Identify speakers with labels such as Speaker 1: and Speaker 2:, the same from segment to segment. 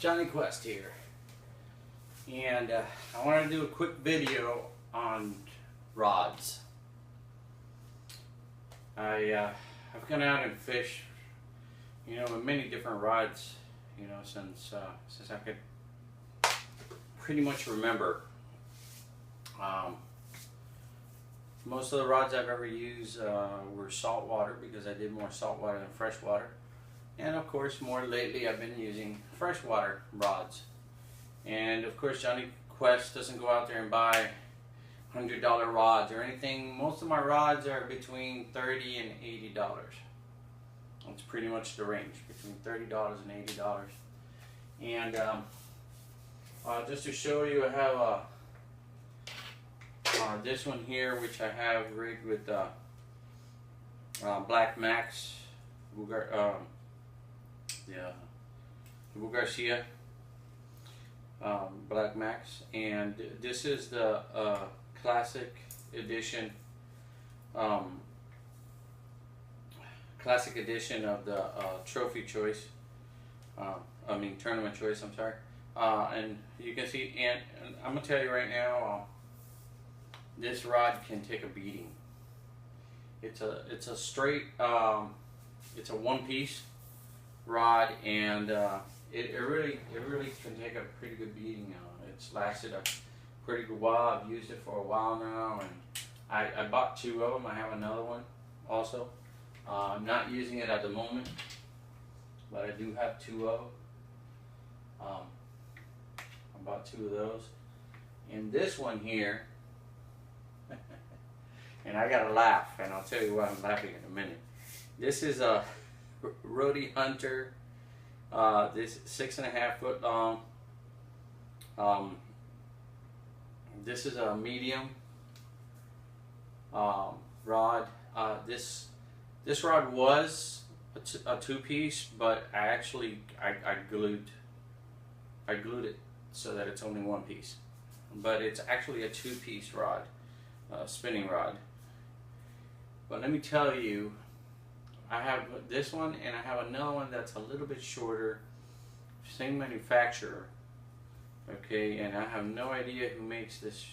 Speaker 1: Johnny Quest here, and I wanted to do a quick video on rods. I've gone out and fished, with many different rods, since I could pretty much remember. Most of the rods I've ever used were saltwater, because I did more saltwater than freshwater. And of course, more lately I've been using freshwater rods. And of course, Johnny Quest doesn't go out there and buy $100 rods or anything. Most of my rods are between $30 and $80. That's pretty much the range, between $30 and $80. And just to show you, I have this one here, which I have rigged with Black Max, Garcia Black Max, and this is the classic edition of the trophy choice. Tournament choice. I'm sorry. And you can see, and I'm gonna tell you right now, this rod can take a beating. It's a straight, it's a one-piece rod, and it really can take a pretty good beating. It's lasted a pretty good while. I've used it for a while now, and I bought two of them. I have another one also. I'm not using it at the moment, but I do have two of them. I bought two of those, and this one here, and I gotta laugh, and I'll tell you why I'm laughing in a minute. This is a Roddy Hunter. This 6.5 foot long. This is a medium rod. This rod was a two-piece, but I glued it so that it's only one piece. But it's actually a two-piece rod, spinning rod. But let me tell you, I have this one, and I have another one that's a little bit shorter, same manufacturer. Okay, and I have no idea who makes this.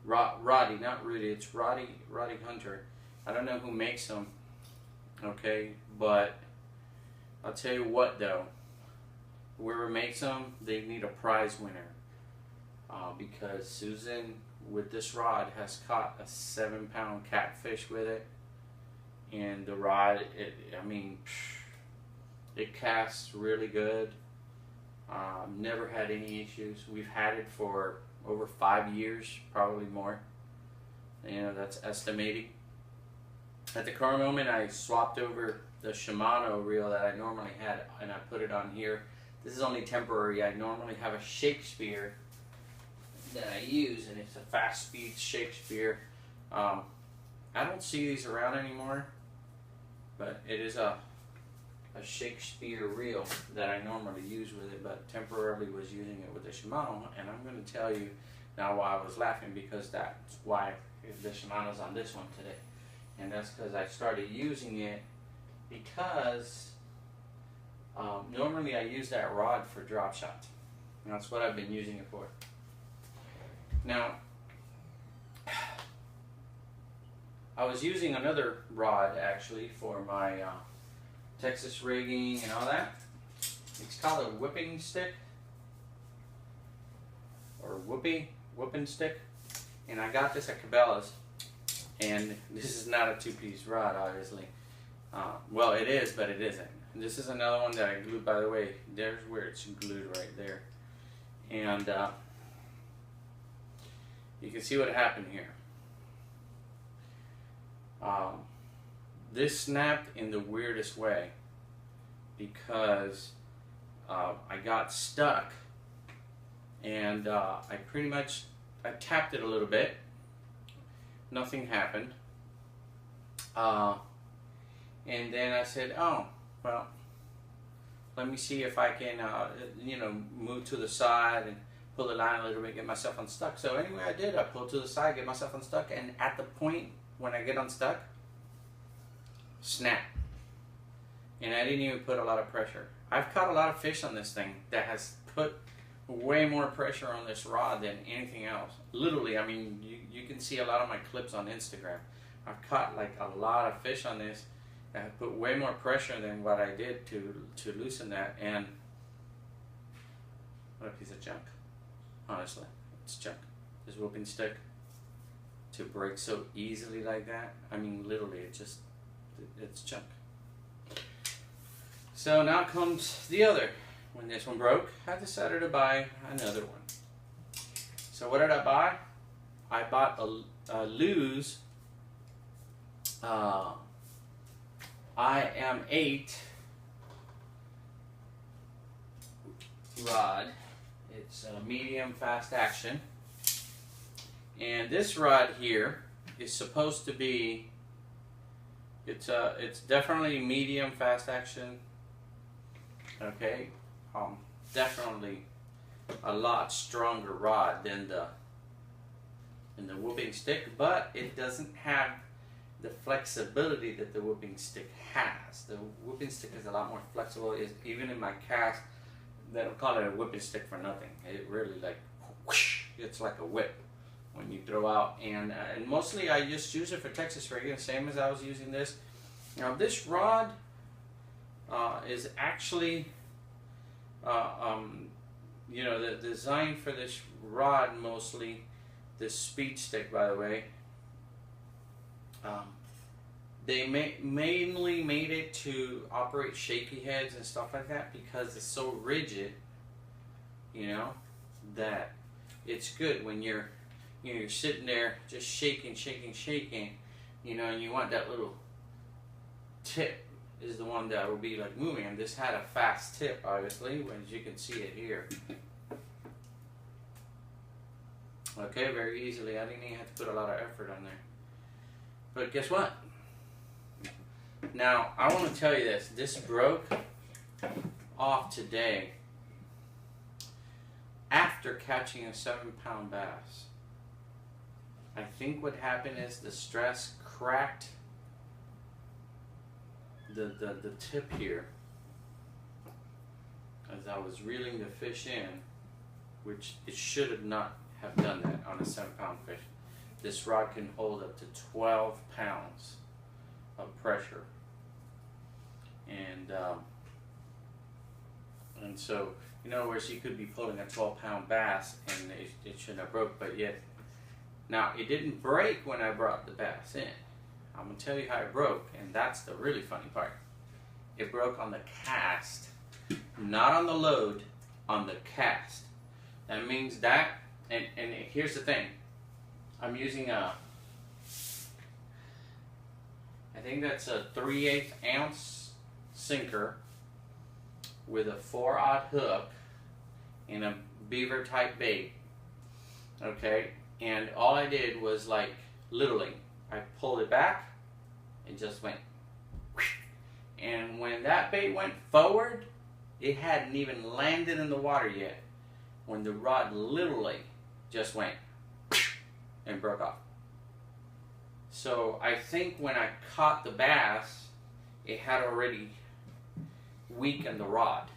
Speaker 1: Roddy, not Rudy. It's Roddy Hunter. I don't know who makes them. Okay, but I'll tell you what though. Whoever makes them, they need a prize winner. Because Susan, with this rod, has caught a 7-pound catfish with it. And the rod, it casts really good. Never had any issues. We've had it for over 5 years, probably more. That's estimating. At the current moment, I swapped over the Shimano reel that I normally had, and I put it on here. This is only temporary. I normally have a Shakespere that I use, and it's a fast speed Shakespere. I don't see these around anymore, but it is a Shakespere reel that I normally use with it, but temporarily was using it with the Shimano. And I'm going to tell you now why I was laughing, because that's why the Shimano's on this one today. And that's because I started using it because normally I use that rod for drop shots. And that's what I've been using it for. Now, I was using another rod actually for my Texas rigging and all that. It's called a whipping stick, or whooping stick, and I got this at Cabela's. And this is not a two-piece rod, obviously. Well, it is, but it isn't. This is another one that I glued, by the way. There's where it's glued right there, and you can see what happened here. This snapped in the weirdest way, because I got stuck, and I tapped it a little bit. Nothing happened. And then I said, oh, well, let me see if I can, move to the side and pull the line a little bit, get myself unstuck. So anyway, I did. I pulled to the side, get myself unstuck, and at the point when I get unstuck, snap. And I didn't even put a lot of pressure. I've caught a lot of fish on this thing that has put way more pressure on this rod than anything else. Literally, I mean, you can see a lot of my clips on Instagram. I've caught like a lot of fish on this that have put way more pressure than what I did to loosen that. And what a piece of junk. Honestly, it's junk. This whooping stick to break so easily like that. I mean, literally, it's junk. So now comes the other. When this one broke, I decided to buy another one. So what did I buy? I bought a Lew's IM8 rod. It's a medium fast action. And this rod here is supposed to be, it's definitely medium fast action. Okay, definitely a lot stronger rod than the whooping stick, but it doesn't have the flexibility that the whooping stick has. The whooping stick is a lot more flexible. Even in my cast, they don't call it a whooping stick for nothing. It really like whoosh, it's like a whip when you throw out. And mostly I just use it for Texas rigging, same as I was using this. Now this rod is actually, you know, the design for this rod mostly, this speed stick, by the way, they mainly made it to operate shaky heads and stuff like that because it's so rigid, you know, that it's good when you're sitting there just shaking, you know, and you want that little tip is the one that will be like moving. And this had a fast tip, obviously, as you can see it here. Okay, very easily. I didn't even have to put a lot of effort on there. But guess what? Now, I want to tell you this. This broke off today after catching a 7-pound bass. I think what happened is the stress cracked the tip here as I was reeling the fish in, which it should have not have done that on a 7-pound fish. This rod can hold up to 12 pounds of pressure, and so, in other words, you could be pulling a 12-pound bass and it shouldn't have broke, but yet, now it didn't break when I brought the bass in. I'm going to tell you how it broke, and that's the really funny part. It broke on the cast, not on the load, on the cast. That means that, and here's the thing. I'm using I think that's a 3/8 ounce sinker with a 4/0 hook and a beaver type bait. Okay, and all I did was like literally, I pulled it back and just went, and when that bait went forward, it hadn't even landed in the water yet when the rod literally just went and broke off. So I think when I caught the bass, it had already weakened the rod.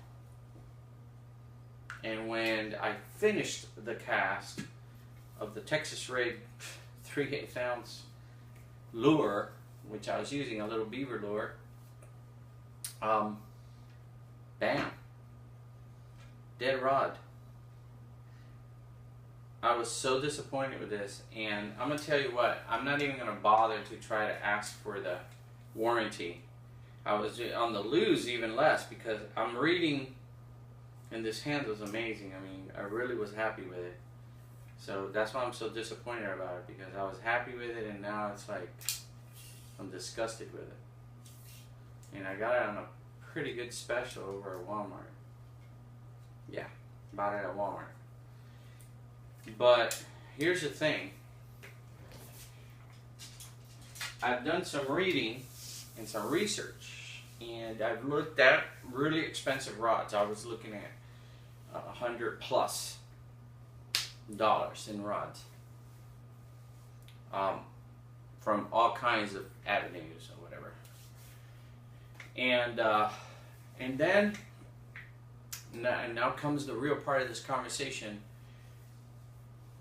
Speaker 1: And when I finished the cast of the Texas Rig 3/8 ounce lure, which I was using, a little beaver lure, bam, dead rod. I was so disappointed with this, and I'm going to tell you what, I'm not even going to bother to try to ask for the warranty. I was on the Lew's even less, because I'm reading, and this handle's amazing. I mean, I really was happy with it. So that's why I'm so disappointed about it, because I was happy with it, and now it's like, I'm disgusted with it. And I got it on a pretty good special over at Walmart. Yeah, bought it at Walmart. But here's the thing. I've done some reading and some research, and I've looked at really expensive rods. I was looking at $100+ in rods, from all kinds of avenues or whatever. And then now comes the real part of this conversation.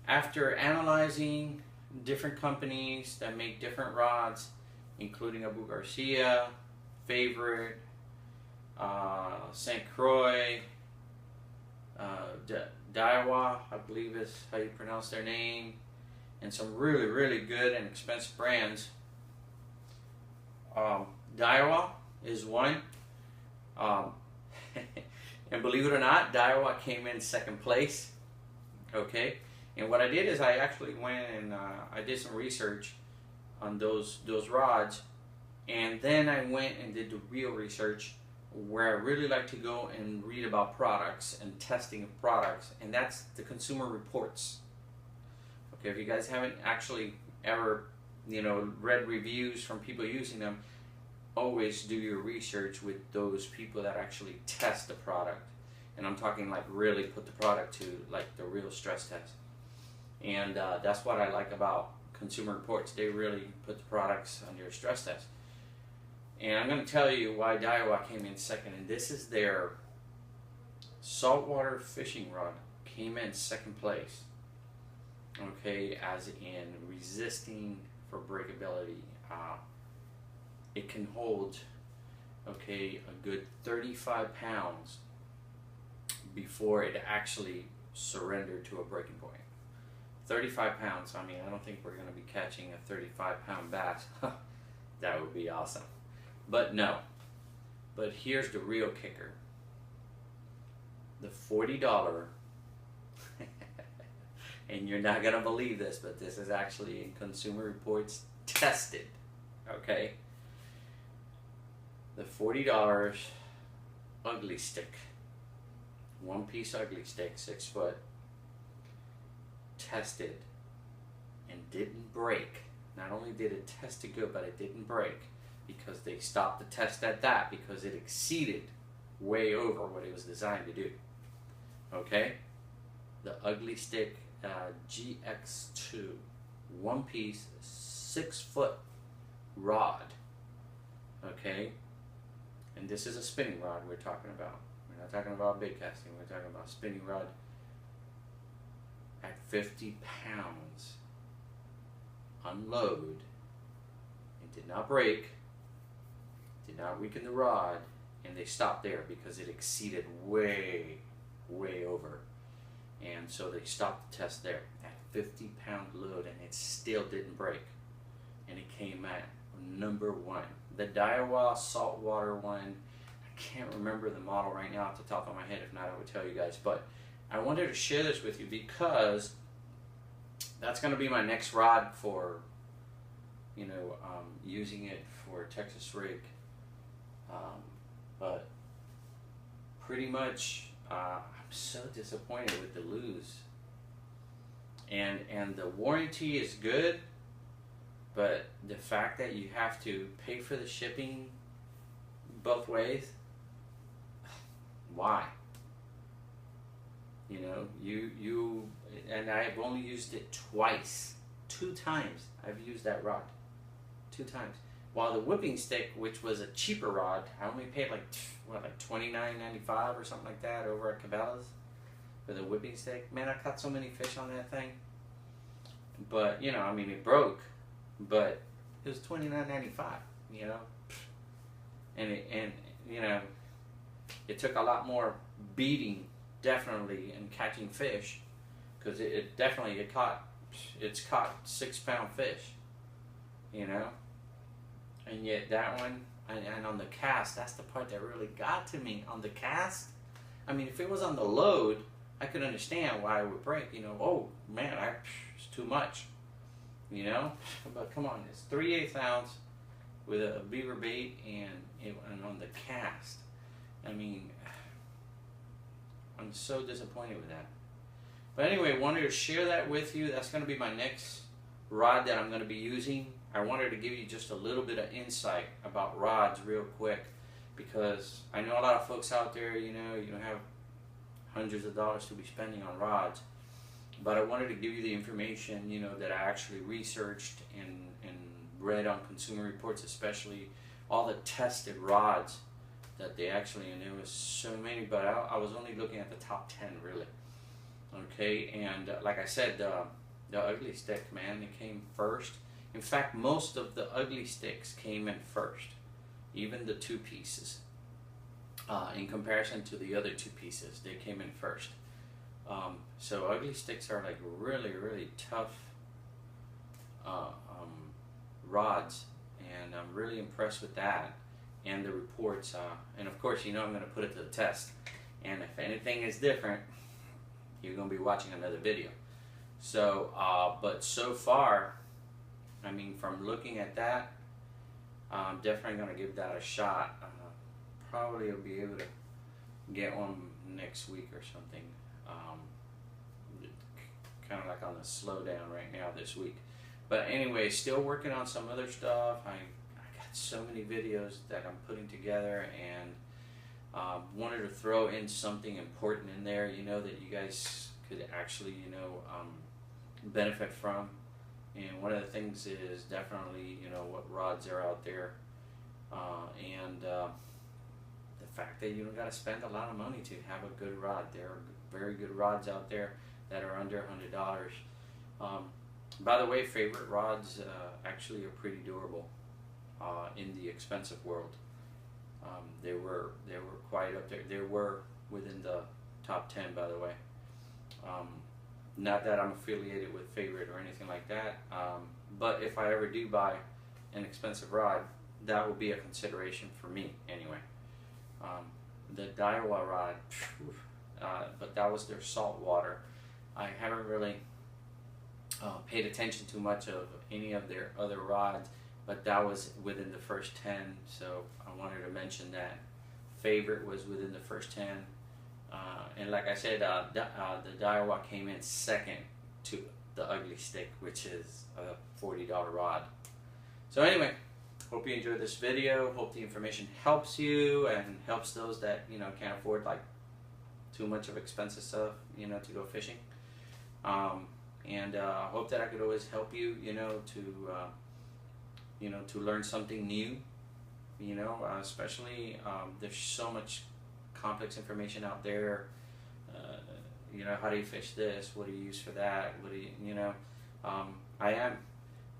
Speaker 1: After analyzing different companies that make different rods, including Abu Garcia, Favorite, St. Croix, Daiwa, I believe is how you pronounce their name, and some really, really good and expensive brands. Daiwa is one. And believe it or not, Daiwa came in second place. Okay, and what I did is I actually went and I did some research on those rods, and then I went and did the real research where I really like to go and read about products and testing of products, and that's the consumer reports. Okay, if you guys haven't actually ever, read reviews from people using them, always do your research with those people that actually test the product. And I'm talking like really put the product to like the real stress test. And that's what I like about Consumer Reports. They really put the products under stress test. And I'm going to tell you why Daiwa came in second. And this is their saltwater fishing rod. Came in second place. Okay, as in resisting for breakability. It can hold, okay, a good 35 pounds before it actually surrendered to a breaking point. 35 pounds, I mean, I don't think we're going to be catching a 35-pound bass. That would be awesome. But no. But here's the real kicker. The $40, and you're not going to believe this, but this is actually in Consumer Reports tested, okay? The $40 Ugly Stik, one-piece Ugly Stik, 6 foot, tested and didn't break. Not only did it test it good, but it didn't break because they stopped the test at that because it exceeded way over what it was designed to do. Okay? The Ugly Stik GX2, one-piece, 6 foot rod. Okay? And this is a spinning rod we're talking about. We're not talking about bait casting. We're talking about spinning rod at 50 pounds. Unload. It did not break. Did not weaken the rod. And they stopped there because it exceeded way, way over. And so they stopped the test there at 50-pound load, and it still didn't break. And it came at number 1. The Daiwa saltwater one, I can't remember the model right now off the top of my head. If not, I would tell you guys. But I wanted to share this with you because that's going to be my next rod for, using it for Texas rig. But pretty much, I'm so disappointed with the lose. And the warranty is good. But the fact that you have to pay for the shipping both ways, why? And I've only used it twice. 2 times I've used that rod. 2 times. While the whipping stick, which was a cheaper rod, I only paid like $29.95 or something like that over at Cabela's for the whipping stick. Man, I caught so many fish on that thing. But, it broke. But it was $29.95, and it took a lot more beating, definitely, in catching fish, because it's caught 6-pound fish, and yet that one, and on the cast, that's the part that really got to me. On the cast, I mean, if it was on the load, I could understand why it would break. Oh man, it's too much. But come on, it's 3/8 ounce with a beaver bait and on the cast. I mean, I'm so disappointed with that. But anyway, wanted to share that with you. That's going to be my next rod that I'm going to be using. I wanted to give you just a little bit of insight about rods real quick, because I know a lot of folks out there, you have hundreds of dollars to be spending on rods. But I wanted to give you the information, that I actually researched and read on Consumer Reports, especially all the tested rods that they actually, and there was so many, but I was only looking at the top 10 really. Okay, and like I said, the Ugly Stik, man, it came first. In fact, most of the Ugly Stiks came in first, even the 2 pieces. In comparison to the other 2 pieces, they came in first. So Ugly Stiks are like really, really tough rods, and I'm really impressed with that and the reports. And of course, you know, I'm going to put it to the test. And if anything is different, you're going to be watching another video. So, but so far, I mean, from looking at that, I'm definitely going to give that a shot. Probably I'll be able to get one next week or something. Kind of like on the slow down right now this week. But anyway, still working on some other stuff. I got so many videos that I'm putting together, and wanted to throw in something important in there, you know, that you guys could actually, you know, benefit from. And one of the things is definitely, you know, what rods are out there, and the fact that you don't got to spend a lot of money to have a good rod. There are very good rods out there that are under $100. By the way, favorite rods actually are pretty durable in the expensive world. They were quite up there. They were within the top 10, by the way. Not that I'm affiliated with Favorite or anything like that, but if I ever do buy an expensive rod, that will be a consideration for me anyway. The Daiwa rod, but that was their salt water. I haven't really paid attention to much of any of their other rods, but that was within the first 10, so I wanted to mention that. Favorite was within the first 10, and like I said, the Daiwa came in second to the Ugly Stik, which is a $40 rod. So anyway, hope you enjoyed this video. Hope the information helps you and helps those that, you know, can't afford like too much of expensive stuff, you know, to go fishing. And hope that I could always help you, you know, to learn something new, you know, especially there's so much complex information out there. You know, how do you fish this? What do you use for that? What do you, you know, I am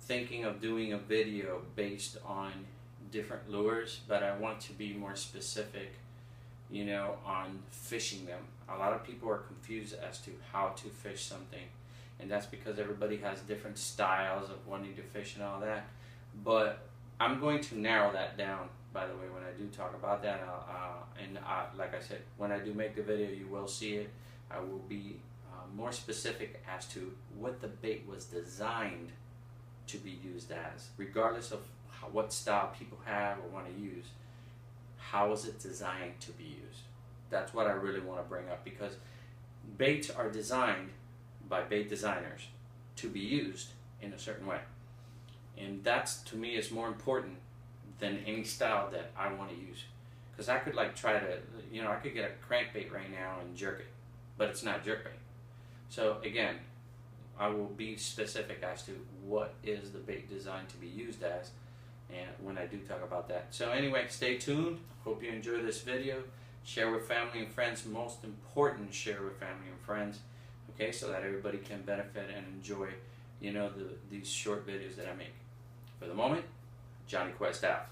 Speaker 1: thinking of doing a video based on different lures, but I want to be more specific, you know, on fishing them. A lot of people are confused as to how to fish something, and that's because everybody has different styles of wanting to fish and all that. But I'm going to narrow that down, by the way, when I do talk about that. Like I said, when I do make the video, you will see it. I will be more specific as to what the bait was designed to be used as, regardless of what style people have or want to use. How is it designed to be used? That's what I really want to bring up, because baits are designed by bait designers to be used in a certain way, and that's, to me, is more important than any style that I want to use. Because I could like try to, you know, I could get a crankbait right now and jerk it, but it's not jerkbait. So again, I will be specific as to what is the bait designed to be used as, and when I do talk about that. So anyway, stay tuned. Hope you enjoy this video. Share with family and friends. Most important, share with family and friends. Okay, so that everybody can benefit and enjoy, you know, these short videos that I make. For the moment, Johnny Quest out.